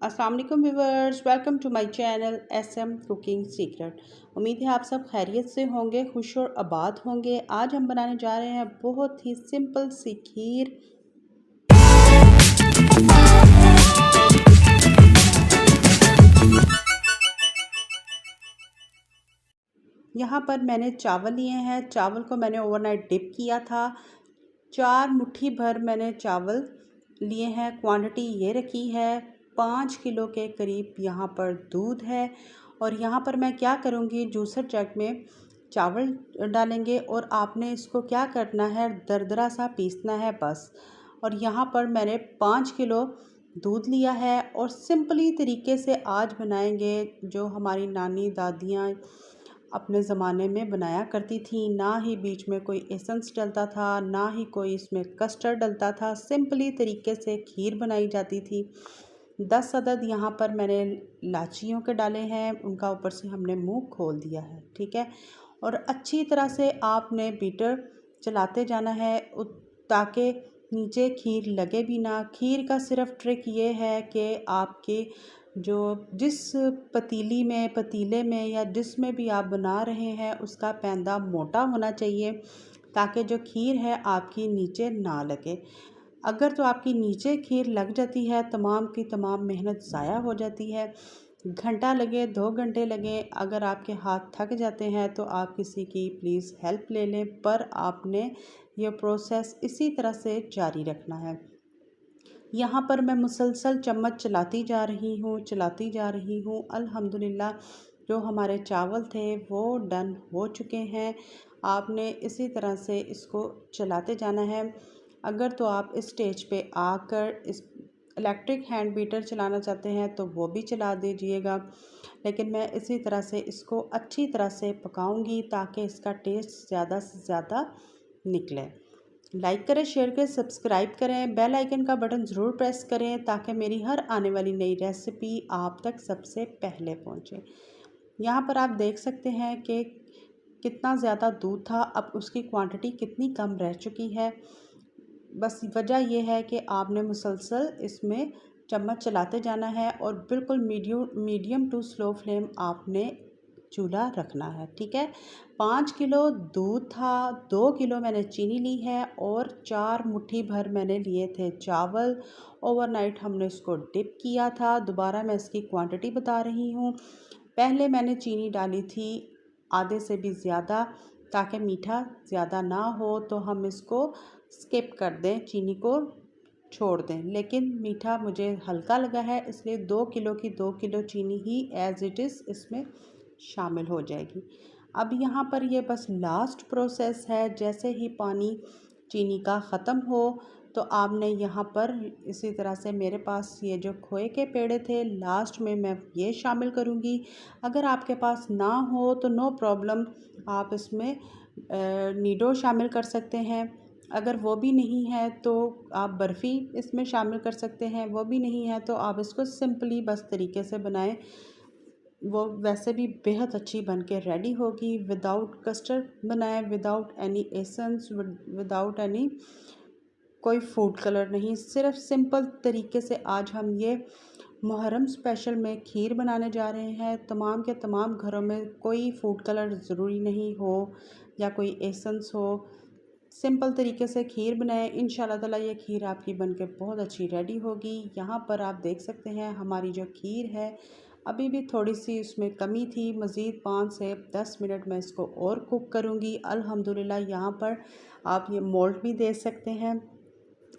अस्सलाम वालेकुम viewers, welcome to my channel SM cooking secret. उम्मीद है आप सब खैरियत से होंगे, खुश और आबाद होंगे। आज हम बनाने जा रहे हैं बहुत ही सिंपल सी खीर। यहाँ पर मैंने चावल लिए हैं। चावल को मैंने ओवरनाइट डिप किया था। 4 मुट्ठी भर मैंने चावल लिए हैं। क्वांटिटी ये रखी है। 5 किलो के करीब यहाँ पर दूध है। और यहाँ पर मैं क्या करूँगी, जूसर जग में चावल डालेंगे और आपने इसको क्या करना है, दरदरा सा पीसना है बस। और यहाँ पर मैंने 5 किलो दूध लिया है और सिंपली तरीके से आज बनाएंगे जो हमारी नानी दादियाँ अपने ज़माने में बनाया करती थी। ना ही बीच में कोई एसेंस डलता था, ना ही कोई इसमें कस्टर्ड डलता था। सिंपली तरीके से खीर बनाई जाती थी। 10 अदद यहाँ पर मैंने इलाचियों के डाले हैं, उनका ऊपर से हमने मुंह खोल दिया है, ठीक है। और अच्छी तरह से आपने बीटर चलाते जाना है ताकि नीचे खीर लगे भी ना। खीर का सिर्फ ट्रिक ये है कि आपके जो जिस पतीले में या जिसमें भी आप बना रहे हैं उसका पैंदा मोटा होना चाहिए ताकि जो खीर है आपकी नीचे ना लगे। अगर तो आपकी नीचे खीर लग जाती है, तमाम की तमाम मेहनत ज़ाया हो जाती है। घंटा लगे, 2 घंटे लगे, अगर आपके हाथ थक जाते हैं तो आप किसी की प्लीज़ हेल्प ले लें, पर आपने ये प्रोसेस इसी तरह से जारी रखना है। यहाँ पर मैं मुसलसल चम्मच चलाती जा रही हूँ। अल्हम्दुलिल्लाह जो हमारे चावल थे वो डन हो चुके हैं। आपने इसी तरह से इसको चलाते जाना है। अगर तो आप इस स्टेज पे आकर इस इलेक्ट्रिक हैंड बीटर चलाना चाहते हैं तो वो भी चला दीजिएगा, लेकिन मैं इसी तरह से इसको अच्छी तरह से पकाऊंगी ताकि इसका टेस्ट ज़्यादा से ज़्यादा निकले। लाइक करें, शेयर करें, सब्सक्राइब करें, बेल आइकन का बटन ज़रूर प्रेस करें ताकि मेरी हर आने वाली नई रेसिपी आप तक सबसे पहले पहुंचे। यहाँ पर आप देख सकते हैं कि कितना ज़्यादा दूध था, अब उसकी क्वांटिटी कितनी कम रह चुकी है। बस वजह यह है कि आपने मुसलसल इसमें चम्मच चलाते जाना है और बिल्कुल मीडियम टू स्लो फ्लेम आपने चूल्हा रखना है, ठीक है। 5 किलो दूध था, 2 किलो मैंने चीनी ली है और 4 मुट्ठी भर मैंने लिए थे चावल। ओवरनाइट हमने इसको डिप किया था। दोबारा मैं इसकी क्वांटिटी बता रही हूँ। पहले मैंने चीनी डाली थी आधे से भी ज़्यादा, ताकि मीठा ज़्यादा ना हो तो हम इसको स्किप कर दें, चीनी को छोड़ दें। लेकिन मीठा मुझे हल्का लगा है, इसलिए 2 किलो की 2 किलो चीनी ही एज़ इट इज़ इसमें शामिल हो जाएगी। अब यहाँ पर ये बस लास्ट प्रोसेस है। जैसे ही पानी चीनी का ख़त्म हो तो आपने यहाँ पर इसी तरह से, मेरे पास ये जो खोए के पेड़े थे, लास्ट में मैं ये शामिल करूँगी। अगर आपके पास ना हो तो नो प्रॉब्लम, आप इसमें नीडो शामिल कर सकते हैं। अगर वो भी नहीं है तो आप बर्फ़ी इसमें शामिल कर सकते हैं। वो भी नहीं है तो आप इसको सिंपली बस तरीके से बनाएं, वो वैसे भी बेहद अच्छी बन के रेडी होगी। विदाउट कस्टर्ड बनाएं, without any essence, without any कोई फूड कलर नहीं, सिर्फ सिंपल तरीके से आज हम ये मुहर्रम स्पेशल में खीर बनाने जा रहे हैं। तमाम के तमाम घरों में कोई फूड कलर ज़रूरी नहीं हो या कोई एसेंस हो। सिंपल तरीके से खीर बनाएं, इंशाल्लाह ताला ये खीर आपकी बनके बहुत अच्छी रेडी होगी। यहाँ पर आप देख सकते हैं हमारी जो खीर है अभी भी थोड़ी सी उसमें कमी थी। मज़ीद 5 से 10 मिनट मैं इसको और कुक करूँगी। अल्हम्दुलिल्लाह यहाँ पर आप ये मोल्ड भी दे सकते हैं,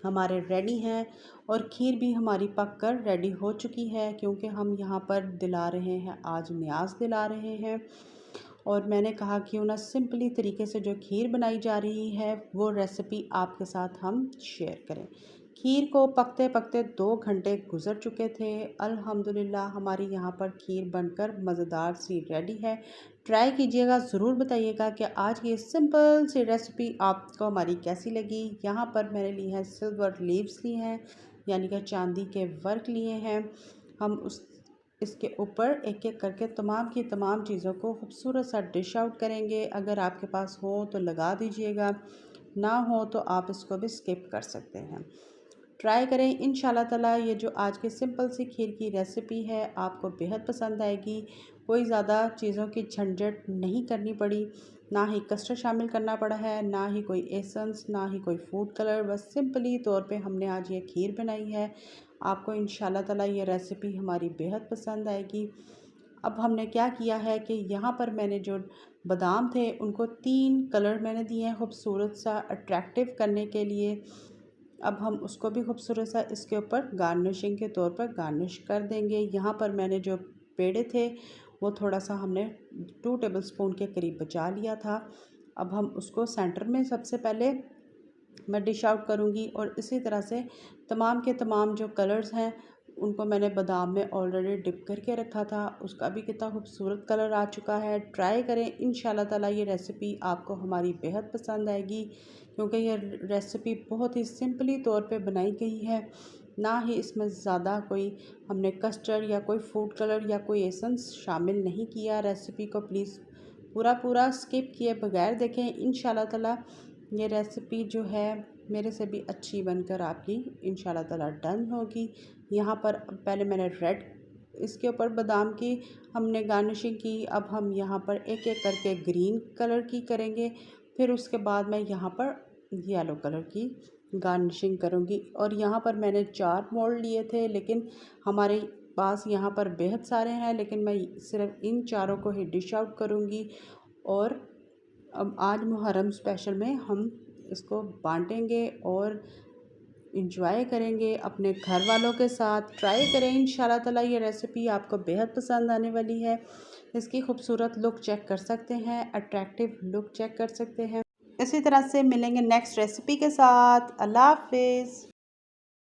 हमारे रेडी हैं। और खीर भी हमारी पक कर रेडी हो चुकी है, क्योंकि हम यहाँ पर दिला रहे हैं, आज न्याज दिला रहे हैं। और मैंने कहा क्यों ना सिंपली तरीके से जो खीर बनाई जा रही है वो रेसिपी आपके साथ हम शेयर करें। खीर को पकते पकते 2 घंटे गुजर चुके थे। अल्हम्दुलिल्लाह हमारी यहाँ पर खीर बनकर मज़ेदार सी रेडी है। ट्राई कीजिएगा, ज़रूर बताइएगा कि आज की सिंपल सी रेसिपी आपको हमारी कैसी लगी। यहाँ पर मैंने ली है सिल्वर लीव्स ली हैं, यानी कि चांदी के वर्क लिए हैं। हम इसके ऊपर एक एक करके तमाम की तमाम चीज़ों को खूबसूरत सा डिश आउट करेंगे। अगर आपके पास हो तो लगा दीजिएगा, ना हो तो आप इसको भी स्किप कर सकते हैं। ट्राई करें। इंशाल्लाह ताला ये जो आज की सिंपल सी खीर की रेसिपी है आपको बेहद पसंद आएगी। कोई ज़्यादा चीज़ों की झंझट नहीं करनी पड़ी, ना ही कस्टर्ड शामिल करना पड़ा है, ना ही कोई एसेंस, ना ही कोई फूड कलर। बस सिंपली तौर पे हमने आज ये खीर बनाई है। आपको इंशाल्लाह ताला ये रेसिपी हमारी बेहद पसंद आएगी। अब हमने क्या किया है कि यहाँ पर मैंने जो बादाम थे उनको 3 कलर मैंने दिए हैं खूबसूरत सा अट्रैक्टिव करने के लिए। अब हम उसको भी खूबसूरत सा इसके ऊपर गार्निशिंग के तौर पर गार्निश कर देंगे। यहाँ पर मैंने जो पेड़े थे वो थोड़ा सा हमने 2 टेबलस्पून के करीब बचा लिया था। अब हम उसको सेंटर में सबसे पहले मैं डिश आउट करूँगी और इसी तरह से तमाम के तमाम जो कलर्स हैं उनको मैंने बादाम में ऑलरेडी डिप करके रखा था। उसका भी कितना खूबसूरत कलर आ चुका है। ट्राई करें, इंशाल्लाह ताला ये रेसिपी आपको हमारी बेहद पसंद आएगी, क्योंकि ये रेसिपी बहुत ही सिंपली तौर पे बनाई गई है। ना ही इसमें ज़्यादा कोई हमने कस्टर्ड या कोई फूड कलर या कोई एसेंस शामिल नहीं किया। रेसिपी को प्लीज़ पूरा स्किप किए बगैर देखें। इंशाल्लाह ताला ये रेसिपी जो है मेरे से भी अच्छी बनकर आपकी इंशाल्लाह ताला डन होगी। यहाँ पर पहले मैंने रेड इसके ऊपर बादाम की हमने गार्निशिंग की। अब हम यहाँ पर एक एक करके ग्रीन कलर की करेंगे, फिर उसके बाद मैं यहाँ पर येलो कलर की गार्निशिंग करूँगी। और यहाँ पर मैंने 4 मोल्ड लिए थे, लेकिन हमारे पास यहाँ पर बेहद सारे हैं, लेकिन मैं सिर्फ इन चारों को ही डिश आउट करूँगी। और अब आज मुहर्रम स्पेशल में हम इसको बांटेंगे और इंजॉय करेंगे अपने घर वालों के साथ। ट्राई करें, इंशाल्लाह ताला ये रेसिपी आपको बेहद पसंद आने वाली है। इसकी खूबसूरत लुक चेक कर सकते हैं, अट्रैक्टिव लुक चेक कर सकते हैं। इसी तरह से मिलेंगे नेक्स्ट रेसिपी के साथ। अल्लाह हाफिज़।